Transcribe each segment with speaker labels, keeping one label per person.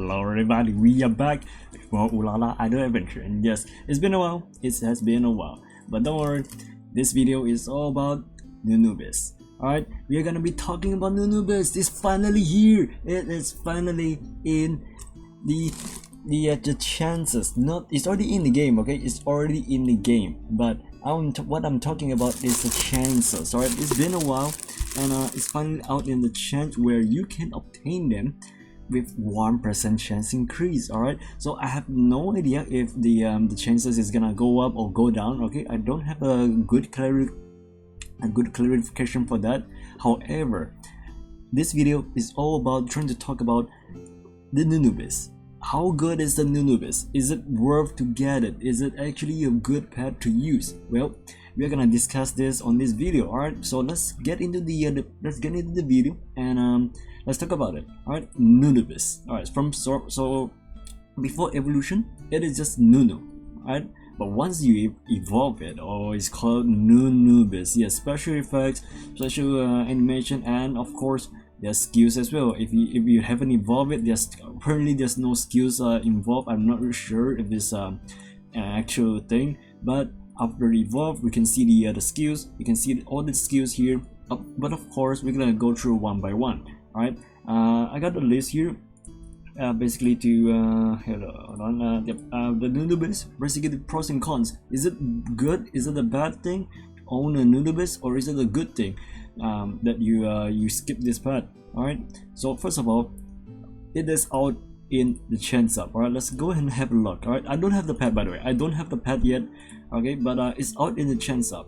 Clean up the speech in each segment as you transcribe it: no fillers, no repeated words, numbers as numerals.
Speaker 1: Hello everybody, we are back for Ulala Idle Adventure, and yes, it's been a while, it has been a while, but don't worry, this video is all about Nunubis. Alright, we are gonna be talking about Nunubis. It's finally here. It is finally in the chances. It's already in the game, okay? It's already in the game, but what I'm talking about is the chances. Alright, it's been a while, and it's finally out in the chance where you can obtain them with 1% chance increase. Alright, so I have no idea if the chances is gonna go up or go down. Okay, I don't have a good clarification for that. However, this video is all about trying to talk about the Nunubis. How good is the Nunubis? Is it worth to get it? Is it actually a good pet to use? Well, we are gonna discuss this on this video. Alright, so let's get into the video and let's talk about it. Alright, Nunubis. Alright, so before evolution, it is just Nunu. Alright, but once you evolve it, it's called Nunubis. Yes, special effects, special animation, and of course there's skills as well. If you haven't evolved it, apparently there's no skills involved. I'm not really sure if it's an actual thing, but after evolve, we can see the skills. You can see all the skills here. But of course, we're gonna go through one by one. All right. I got the list here. Basically to hold on. The Nunubis. Basically, the pros and cons. Is it good? Is it a bad thing to own a Nunubis, or is it a good thing that you skip this part? All right. So first of all, it is out in the chanceup. All right. Let's go ahead and have a look. All right. I don't have the pet, by the way. I don't have the pet yet. Okay, but it's out in the chanceup.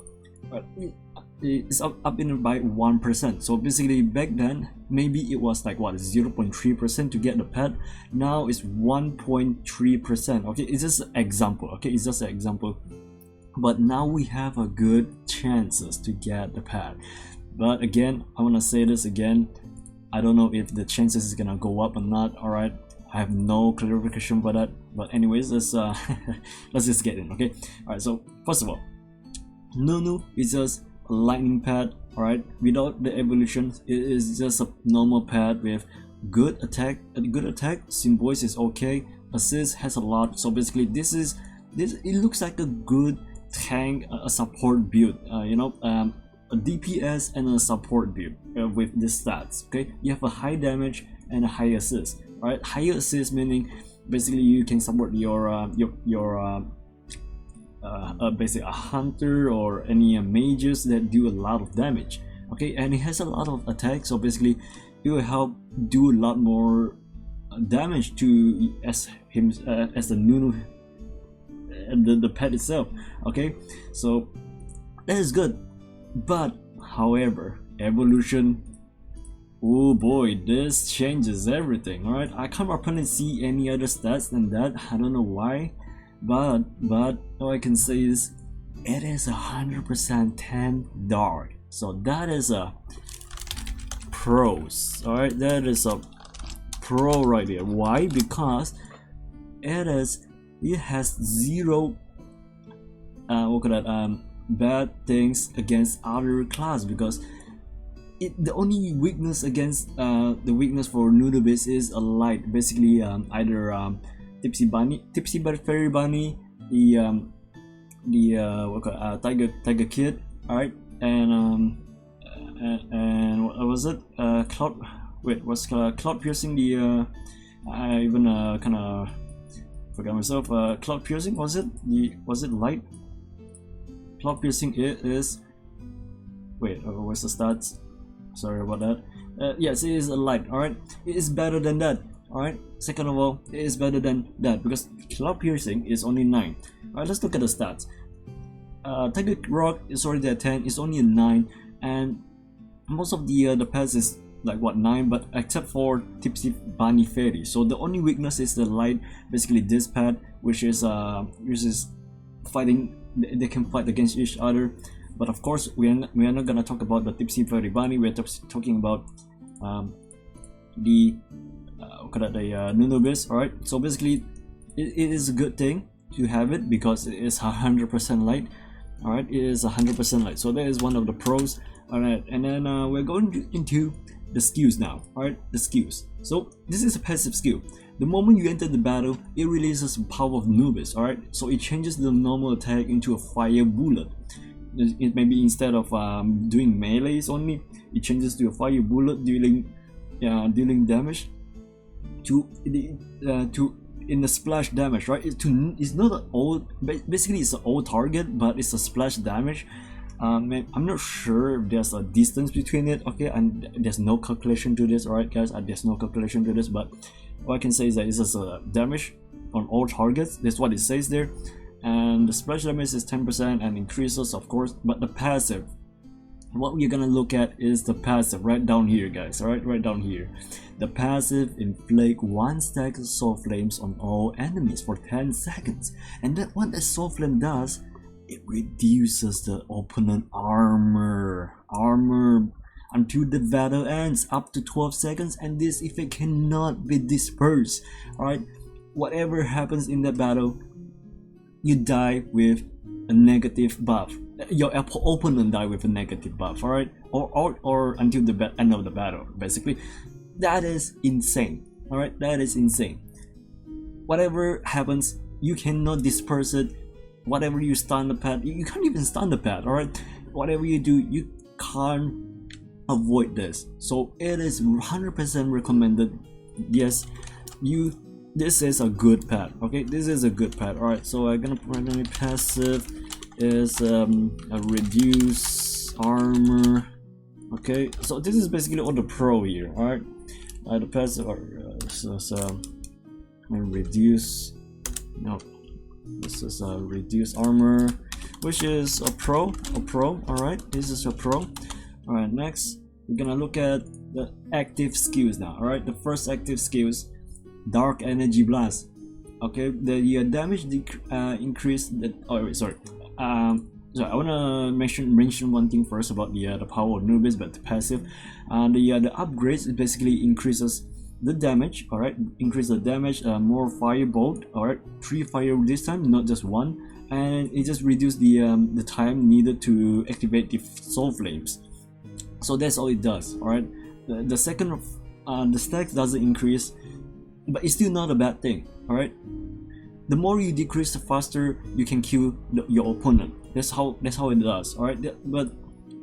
Speaker 1: It's up in by 1%. So basically, back then maybe it was like what, 0.3% to get the pet. Now it's 1.3%. okay, it's just an example. Okay, it's just an example, but now we have a good chances to get the pet. But again, I want to say this again, I don't know if the chances is gonna go up or not. All right, I have no clarification for that, but anyways, let's let's just get in. Okay, all right, so first of all, Nunu is just a lightning pad. All right, without the evolution, it is just a normal pad with good attack. Symbiosis is okay, assist has a lot. So basically, this it looks like a good tank, a support build, a DPS and a support build with these stats. Okay, you have a high damage and a high assist. Alright, higher assist meaning basically you can support your basically a hunter or any mages that do a lot of damage. Okay, and it has a lot of attack, so basically it will help do a lot more damage to as the Nunu, the pet itself. Okay, so that is good. But however, evolution, oh boy, this changes everything. All right, I can't apparently see any other stats than that. I don't know why, but all I can say is it is 100% 10 dark. So that is a pros. All right, that is a pro right there. Why? Because it has zero bad things against other class, because the only weakness against the weakness for Nunubis is a light, basically either tipsy fairy bunny, tiger kid. All right, and what was it, cloud piercing, I even kind of forgot myself. Cloud piercing, was it light? Cloud piercing, it is, where's the stats? Sorry about that. Yes, it is a light. All right, it is better than that. All right, second of all, it is better than that because cloud piercing is only 9. All right, let's look at the stats. Tiger rock is already at 10, it's only a 9, and most of the pets is like what, 9, but except for tipsy bunny fairy. So the only weakness is the light, basically this pet, which is fighting. They can fight against each other, but of course we are not gonna talk about the tipsy fairy bunny. We're talking about the Nunubis. All right, so basically it is a good thing to have it because it is 100% light. All right, it is 100% light, so that is one of the pros. All right, and then we're going into the skills now. All right, the skills. So this is a passive skill. The moment you enter the battle, it releases the power of Nubis, alright? So it changes the normal attack into a fire bullet. It may be instead of doing melees only, it changes to a fire bullet, dealing damage to in the splash damage, right? It's not an old, basically it's an old target, but it's a splash damage. I'm not sure if there's a distance between it, okay, and there's no calculation to this, alright guys, there's no calculation to this, but what I can say is that it's just a damage on all targets. That's what it says there. And the splash damage is 10% and increases, of course, but the passive, what we're gonna look at is the passive right down here, guys. Alright, right down here. The passive inflict 1 stack of soul flames on all enemies for 10 seconds. And that what the soul flame does, it reduces the opponent armor until the battle ends, up to 12 seconds, and this effect cannot be dispersed. Alright, whatever happens in the battle, you die with a negative buff. Your opponent die with a negative buff, alright? Or until the end of the battle, basically. That is insane, alright? That is insane. Whatever happens, you cannot disperse it. Whatever you stun the pet, you can't even stun the pet, alright? Whatever you do, you can't avoid this. So it is 100% recommended. Yes, this is a good pet, okay? This is a good pet, alright? So I'm gonna randomly passive is a reduce armor, okay? So this is basically all the pro here, alright? The passive reduce, no, this is a reduce armor, which is a pro, alright? This is a pro. Alright, next we're gonna look at the active skills now, alright? The first active skills, Dark Energy Blast. Okay, the damage increase that, oh wait, sorry. So I wanna mention one thing first about the power of Anubis, but the passive. The upgrades, it basically increases the damage, alright? Increase the damage, more firebolt, alright? 3 fire this time, not just 1, and it just reduces the time needed to activate the soul flames. So that's all it does, alright? The second, the stacks doesn't increase, but it's still not a bad thing, alright? The more you decrease, the faster you can kill your opponent. That's how it does, alright? But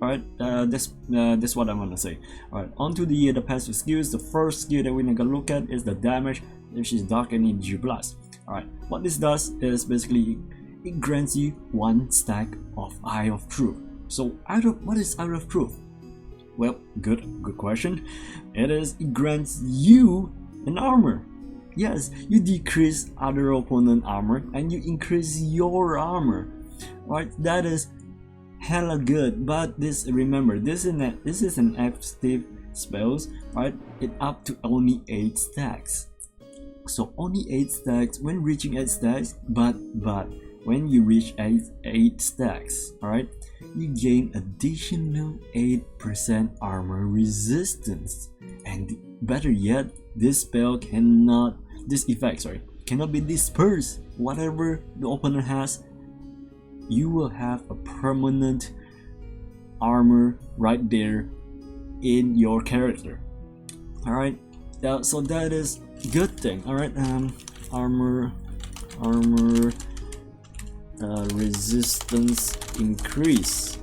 Speaker 1: alright, that's what I'm gonna say. Alright, onto the passive skills. The first skill that we're gonna look at is the damage, which is Dark Energy Blast. Alright, what this does is basically it grants you 1 stack of Eye of Truth. So what is Eye of Truth? Well, good question. It grants you an armor. Yes, you decrease other opponent armor and you increase your armor. Right, that is hella good. But remember, this is an active spells, right? It up to only 8 stacks. So only 8 stacks when reaching 8 stacks, but when you reach 8 stacks, alright, you gain additional 8% armor resistance. And better yet, this effect cannot be dispersed. Whatever the opponent has, you will have a permanent armor right there in your character. Alright, so that is good thing. Alright, armor resistance increase,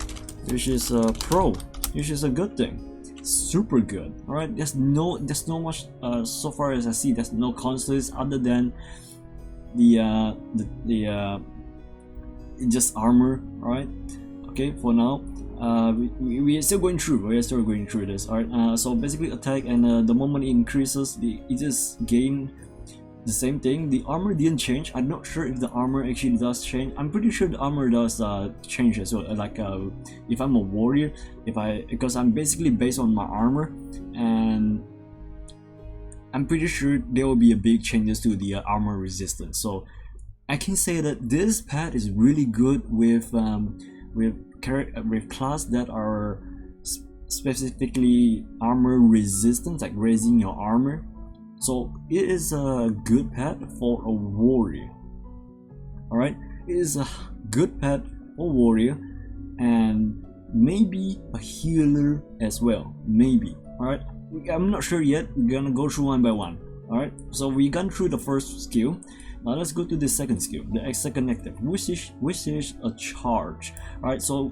Speaker 1: which is a pro, which is a good thing. Super good. Alright, there's no much so far as I see, there's no constants other than just armor. Alright, okay, for now we are still going through this. Alright, so basically attack, and the moment it increases, it just gain the same thing. The armor didn't change. I'm not sure if the armor actually does change. I'm pretty sure the armor does change as well. Like if I'm a warrior, because I'm basically based on my armor, and I'm pretty sure there will be a big changes to the armor resistance. So I can say that this pet is really good with class that are specifically armor resistant, like raising your armor. So it is a good pet for a warrior. Alright, it is a good pet for warrior, and maybe a healer as well. Maybe. Alright, I'm not sure yet. We're gonna go through one by one. Alright, so we gone through the first skill. Now let's go to the second skill, the second active, which is a charge. Alright, so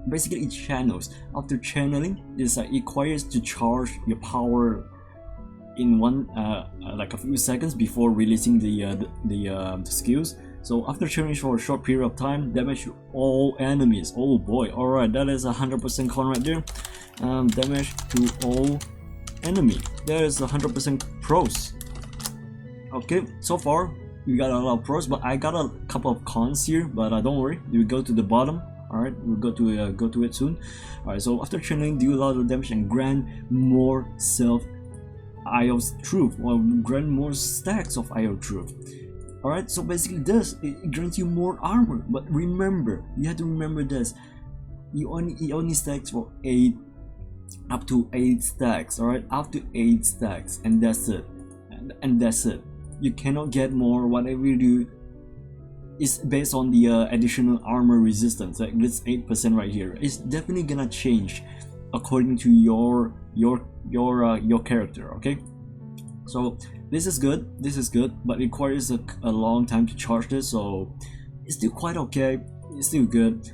Speaker 1: basically it channels. After channeling, it requires to charge your power in like a few seconds before releasing the skills. So after channeling for a short period of time, damage to all enemies. Oh boy, alright, that is 100% con right there. Damage to all enemy. That is 100% pros. Okay, so far we got a lot of pros, but I got a couple of cons here. But don't worry, we go to the bottom. Alright, we'll go to it soon. Alright, so after channeling, do a lot of damage and grant more self Eye of Truth, or grant more stacks of Eye of Truth. Alright, so basically this, it grants you more armor. But remember, you have to remember this. It only stacks for 8, up to 8 stacks. Alright, up to 8 stacks, and that's it. And that's it. You cannot get more. Whatever you do is based on the additional armor resistance. Like this 8% right here. It's definitely gonna change according to your character. Okay, so this is good, but it requires a long time to charge this, so it's still quite okay, it's still good.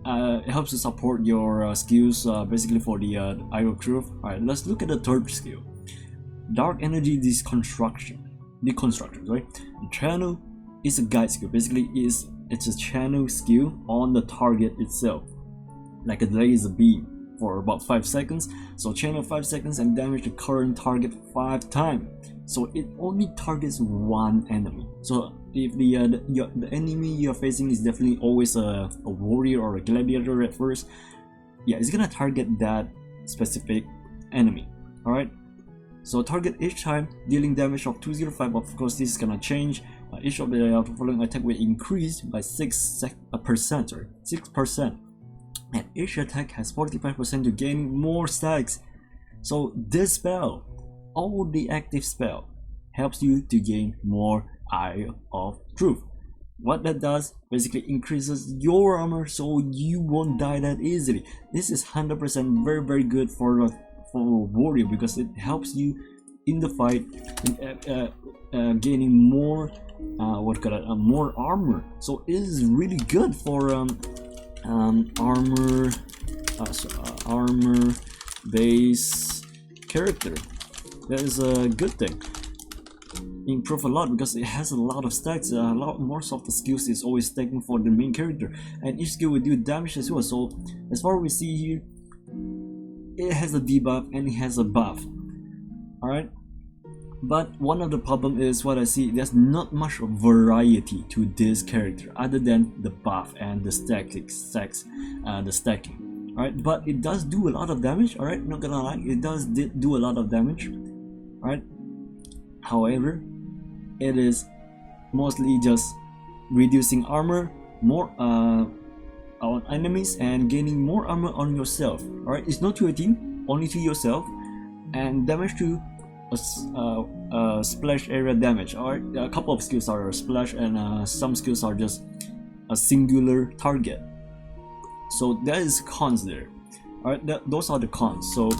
Speaker 1: It helps to support your skills basically for the Eye of Truth. Alright, let's look at the third skill, Dark Energy Deconstruction, right? Channel is a guide skill. Basically it's a channel skill on the target itself, like a laser beam, for about 5 seconds. So channel 5 seconds and damage the current target 5 times. So it only targets one enemy. So if the enemy you're facing is definitely always a warrior or a gladiator at first, yeah, it's gonna target that specific enemy. Alright, so target each time, dealing damage of 205. Of course this is gonna change. Each of the following attack will increase by 6%, and each attack has 45% to gain more stacks. So this spell, all the active spell, helps you to gain more Eye of Truth. What that does, basically increases your armor, so you won't die that easily. This is 100% very good for a warrior, because it helps you in the fight in gaining more more armor. So it is really good for armor base character. That is a good thing. Improve a lot because it has a lot of stacks. A lot more of the skills is always stacking for the main character, and each skill will do damage as well. So as far as we see here, it has a debuff and it has a buff. Alright, but one of the problem is what I see, there's not much variety to this character other than the buff and the stacking. Alright, but it does do a lot of damage. Alright, not gonna lie, it does do a lot of damage. Alright, however, it is mostly just reducing armor more on enemies and gaining more armor on yourself. Alright, it's not to a team, only to yourself, and damage to a splash area damage. Alright, a couple of skills are splash, and some skills are just a singular target. So there is cons there. Alright, those are the cons. So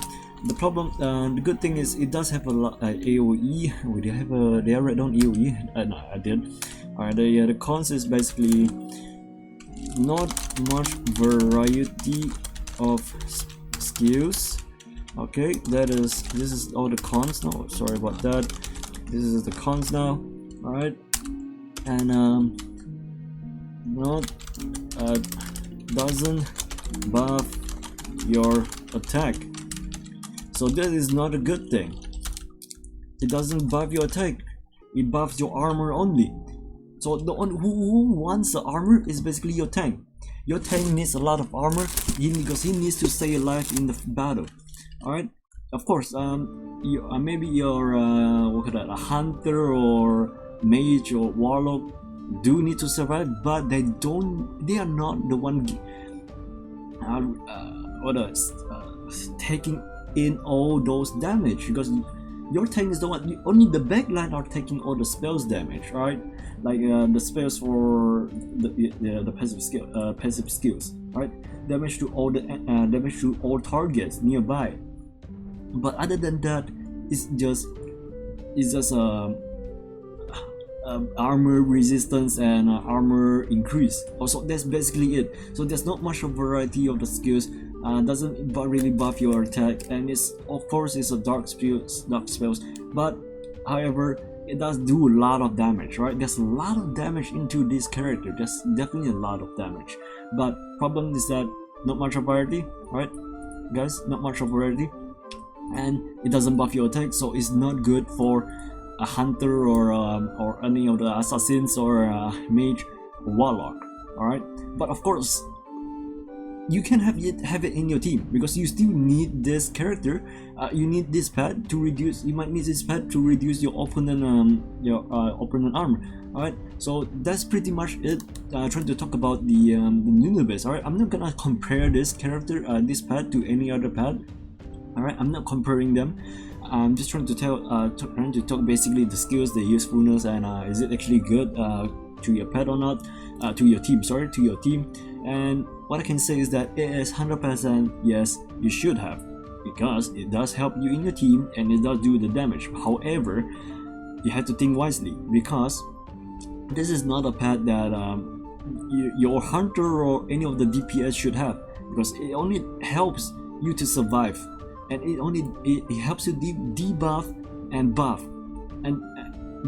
Speaker 1: the problem, the good thing is it does have a lot AOE. We did have a, they are right down AOE. No, I did. Alright, the cons is basically not much variety of skills. Okay, this is all the cons now. Sorry about that. This is the cons now. Alright, and doesn't buff your attack. So that is not a good thing. It doesn't buff your attack, it buffs your armor only. So the one who wants the armor is basically your tank. Your tank needs a lot of armor because he needs to stay alive in the battle. Alright, of course, maybe you're a hunter or mage or warlock do need to survive, but they are not the one taking in all those damage, because your tank is the one, only the backline are taking all the spells damage, right? Like the spells for the passive skills, right? Damage to all targets nearby. But other than that, it's it's just armor resistance and armor increase. Also, that's basically it. So there's not much of variety of the skills. Doesn't really buff your attack, and it's of course it's a dark spells, but however it does do a lot of damage, right? There's a lot of damage into this character. There's definitely a lot of damage, but problem is that not much of variety, right guys? Not much of variety, and it doesn't buff your attack, so it's not good for a hunter or any of the assassins or mage or warlock. All right, but of course you can have it in your team, because you still need this character. You need this pet to reduce. You might need this pet to reduce your opponent armor. All right, so that's pretty much it. Trying to talk about the Nunubis. All right, I'm not gonna compare this character, this pet, to any other pet. All right, I'm not comparing them. I'm just trying to talk basically the skills, the usefulness, and is it actually good to your pet or not, to your team. Sorry, to your team. And what I can say is that it is 100% yes, you should have, because it does help you in your team and it does do the damage. However, you have to think wisely, because this is not a pet that your hunter or any of the DPS should have, because it only helps you to survive, and it helps you debuff and buff, and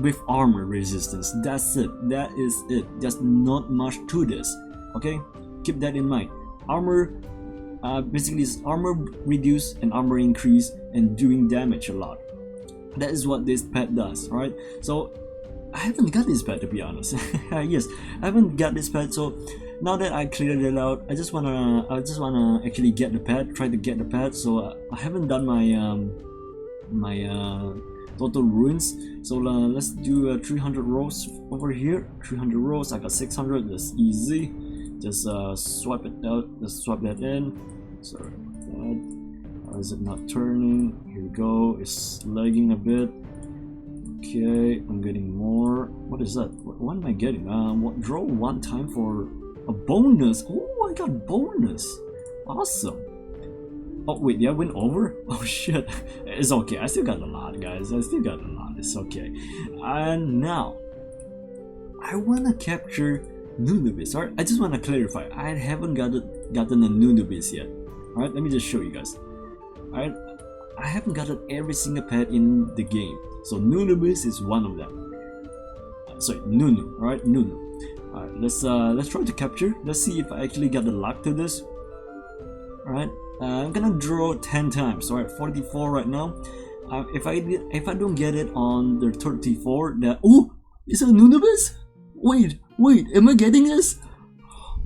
Speaker 1: with armor resistance. That's it. That is it. There's not much to this. Okay, keep that in mind. Armor basically is armor reduce and armor increase and doing damage a lot. That is what this pet does. Right, so I haven't got this pet, to be honest. Yes, I haven't got this pet. So now that I cleared it out, I just wanna actually get the pet, try to get the pet. So I haven't done my total runes. So let's do 300 rolls over here. 300 rolls. I got 600. That's easy. Just swap it out. Let's swap that in. Sorry about that. Is it not turning? Here we go. It's lagging a bit. Okay, I'm getting more. What is that? What am I getting? What, draw one time for a bonus. Oh, I got bonus. Awesome. Oh wait, yeah, I went over? Oh shit. It's okay. I still got a lot, guys. I still got a lot. It's okay. And now I wanna capture Nunubis. Alright, I just wanna clarify. I haven't gotten a Nunubis yet. Alright, let me just show you guys. Alright, I haven't gotten every single pet in the game. So Nunubis is one of them. Sorry, Nunu. Alright, Nunu. Alright, let's try to capture. Let's see if I actually got the luck to this. Alright, I'm gonna draw 10 times. Alright, 44 right now. If I don't get it on the 34, oh, it's a Nunubis. Wait, am I getting this?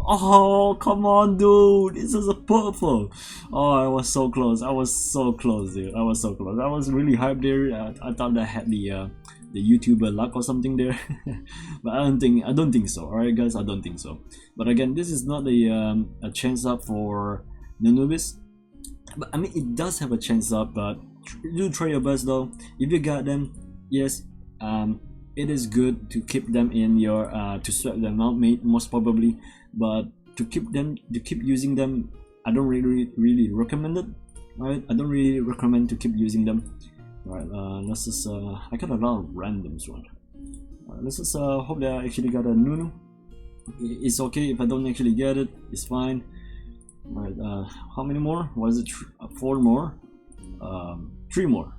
Speaker 1: Oh, come on, dude. This is a purple. Oh, I was so close. I was so close, dude. I was so close. I was really hyped there. I thought I had the YouTuber luck or something there. But I don't think so. Alright, guys, I don't think so. But again, this is not a chance up for Nunubis. But I mean, it does have a chance up, but do try your best though. If you got them, yes, it is good to keep them in your to swap them out, most probably. But to keep using them, I don't really recommend it. Right, I don't really recommend to keep using them. Right, let's just I got a lot of randoms one. Let's just hope that I actually got a Nunu. It's okay if I don't actually get it. It's fine. Right, how many more? Was it 4 more? 3 more.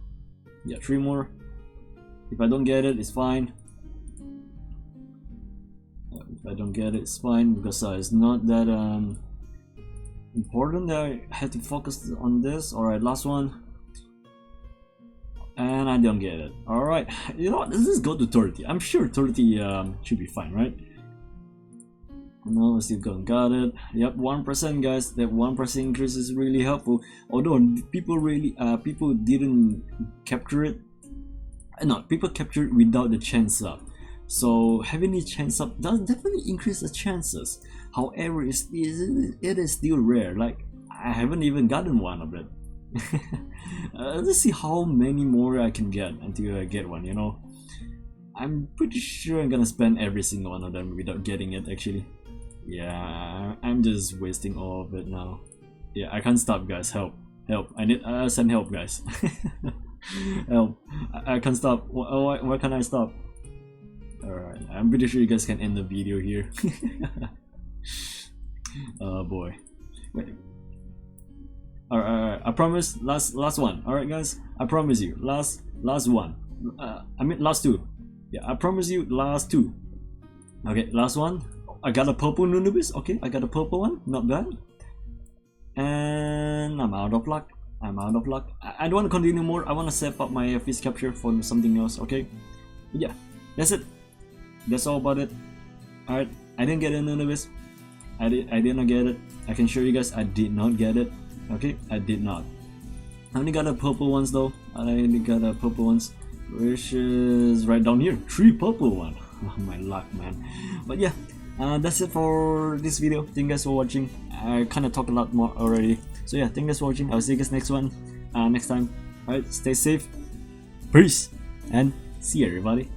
Speaker 1: Yeah, 3 more. If I don't get it, it's fine. If I don't get it, it's fine, because it's not that important that I had to focus on this. Alright, last one. And I don't get it. Alright, you know what? Let's just go to 30. I'm sure 30 should be fine, right? No, I still got it. Yep, 1%, guys. That 1% increase is really helpful. Although people didn't capture it. No, people capture it without the chance up. So having the chance up does definitely increase the chances. However, it is still rare. Like, I haven't even gotten one of it. Let's see how many more I can get until I get one, you know. I'm pretty sure I'm gonna spend every single one of them without getting it, actually. Yeah, I'm just wasting all of it now. Yeah, I can't stop, guys. Help. I need send help, guys. Help. I can't stop. Why can't I stop? Alright, I'm pretty sure you guys can end the video here. Oh boy. Wait. Alright, I promise, last one. Alright guys, I promise you, last one. I mean last two. Yeah, I promise you, last two. Okay, last one. I got a purple Nunubis. Okay, I got a purple one, not bad. And I'm out of luck. I don't want to continue more. I want to save up my fish capture for something else. Okay, yeah, that's it. That's all about it. Alright, I didn't get a Nunubis. I did not get it. I can show you guys I did not get it. Okay, I did not. I only got a purple ones though. I only got a purple ones, which is right down here. 3 purple one. Oh, my luck, man. But yeah, that's it for this video. Thank you guys for watching. I kind of talked a lot more already. So yeah, thank you guys for watching. I'll see you guys next time. Alright, stay safe. Peace and see you everybody.